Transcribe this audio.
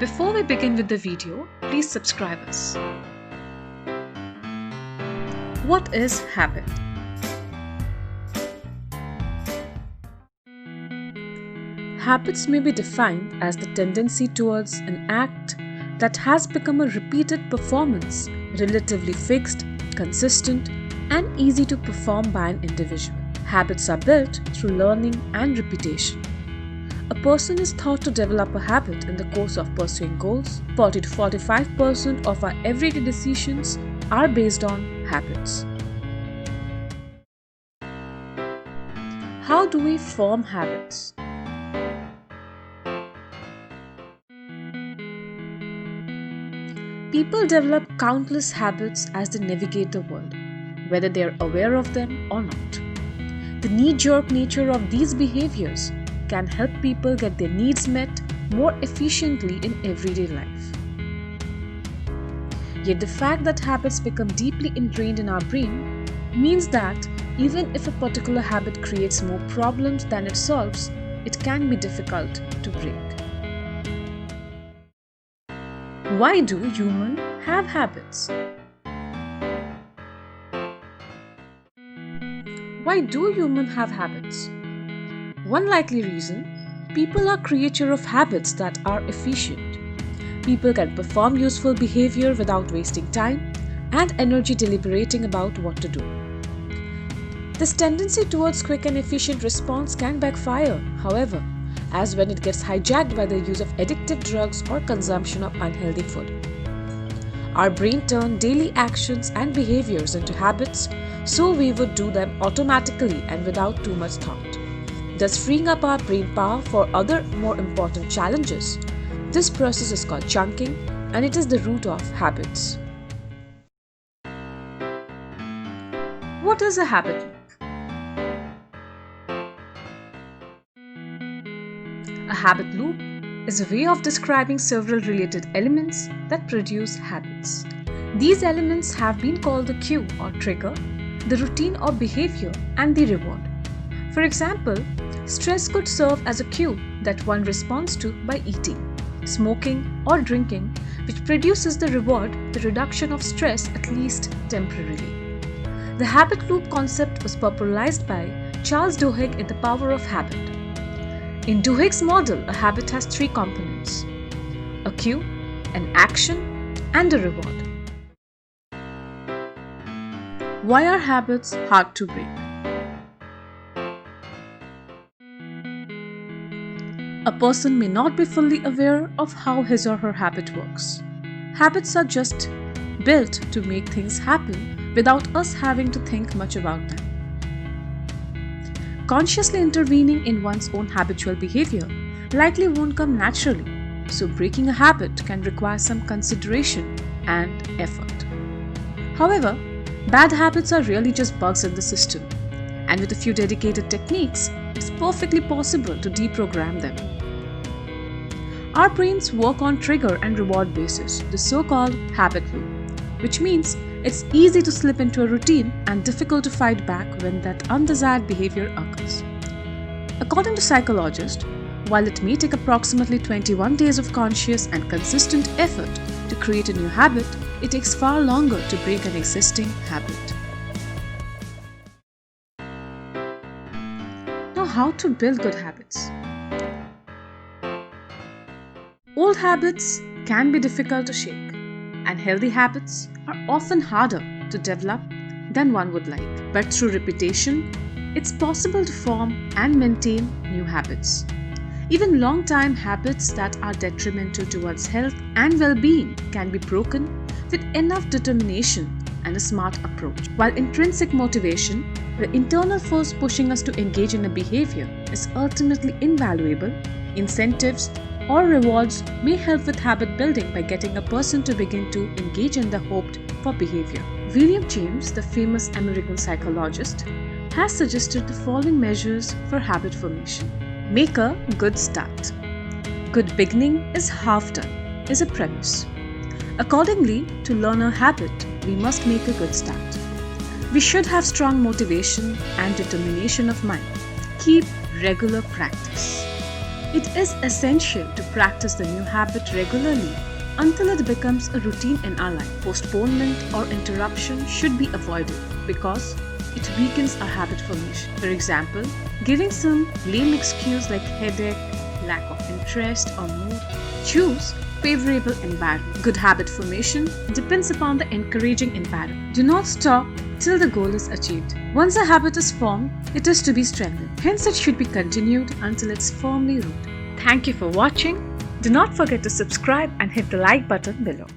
Before we begin with the video, please subscribe us. What is habit? Habits may be defined as the tendency towards an act that has become a repeated performance, relatively fixed, consistent, and easy to perform by an individual. Habits are built through learning and repetition. A person is thought to develop a habit in the course of pursuing goals. 40 to 45% of our everyday decisions are based on habits. How do we form habits? People develop countless habits as they navigate the world, whether they are aware of them or not. The knee-jerk nature of these behaviors can help people get their needs met more efficiently in everyday life. Yet the fact that habits become deeply ingrained in our brain means that even if a particular habit creates more problems than it solves, it can be difficult to break. Why do humans have habits? Why do humans have habits? One likely reason: people are creatures of habits that are efficient. People can perform useful behavior without wasting time and energy deliberating about what to do. This tendency towards quick and efficient response can backfire, however, as when it gets hijacked by the use of addictive drugs or consumption of unhealthy food. Our brain turns daily actions and behaviors into habits, so we would do them automatically and without too much thought, thus freeing up our brain power for other more important challenges. This process is called chunking, and it is the root of habits. What is a habit loop? A habit loop is a way of describing several related elements that produce habits. These elements have been called the cue or trigger, the routine or behavior, and the reward. For example, stress could serve as a cue that one responds to by eating, smoking, or drinking, which produces the reward, the reduction of stress, at least temporarily. The habit loop concept was popularized by Charles Duhigg in The Power of Habit. In Duhigg's model, a habit has three components: a cue, an action, and a reward. Why are habits hard to break? A person may not be fully aware of how his or her habit works. Habits are just built to make things happen without us having to think much about them. Consciously intervening in one's own habitual behavior likely won't come naturally, so breaking a habit can require some consideration and effort. However, bad habits are really just bugs in the system, and with a few dedicated techniques, it's perfectly possible to deprogram them. Our brains work on trigger and reward basis, the so-called habit loop, which means it's easy to slip into a routine and difficult to fight back when that undesired behavior occurs. According to psychologists, while it may take approximately 21 days of conscious and consistent effort to create a new habit, it takes far longer to break an existing habit. Now, how to build good habits? Old habits can be difficult to shake, and healthy habits are often harder to develop than one would like. But through repetition, it's possible to form and maintain new habits. Even long-time habits that are detrimental towards health and well-being can be broken with enough determination and a smart approach. While intrinsic motivation, the internal force pushing us to engage in a behavior, is ultimately invaluable, incentives or rewards may help with habit building by getting a person to begin to engage in the hoped for behavior. William James, the famous American psychologist, has suggested the following measures for habit formation. Make a good start. Good beginning is half done, is a premise. Accordingly, to learn a habit, we must make a good start. We should have strong motivation and determination of mind. Keep regular practice. It is essential to practice the new habit regularly until it becomes a routine in our life. Postponement or interruption should be avoided because it weakens our habit formation. For example, giving some lame excuse like headache, lack of interest, or mood. Choose favorable environment. Good habit formation depends upon the encouraging environment. Do not stop till the goal is achieved. Once a habit is formed, it is to be strengthened. Hence, it should be continued until it's firmly rooted. Thank you for watching. Do not forget to subscribe and hit the like button below.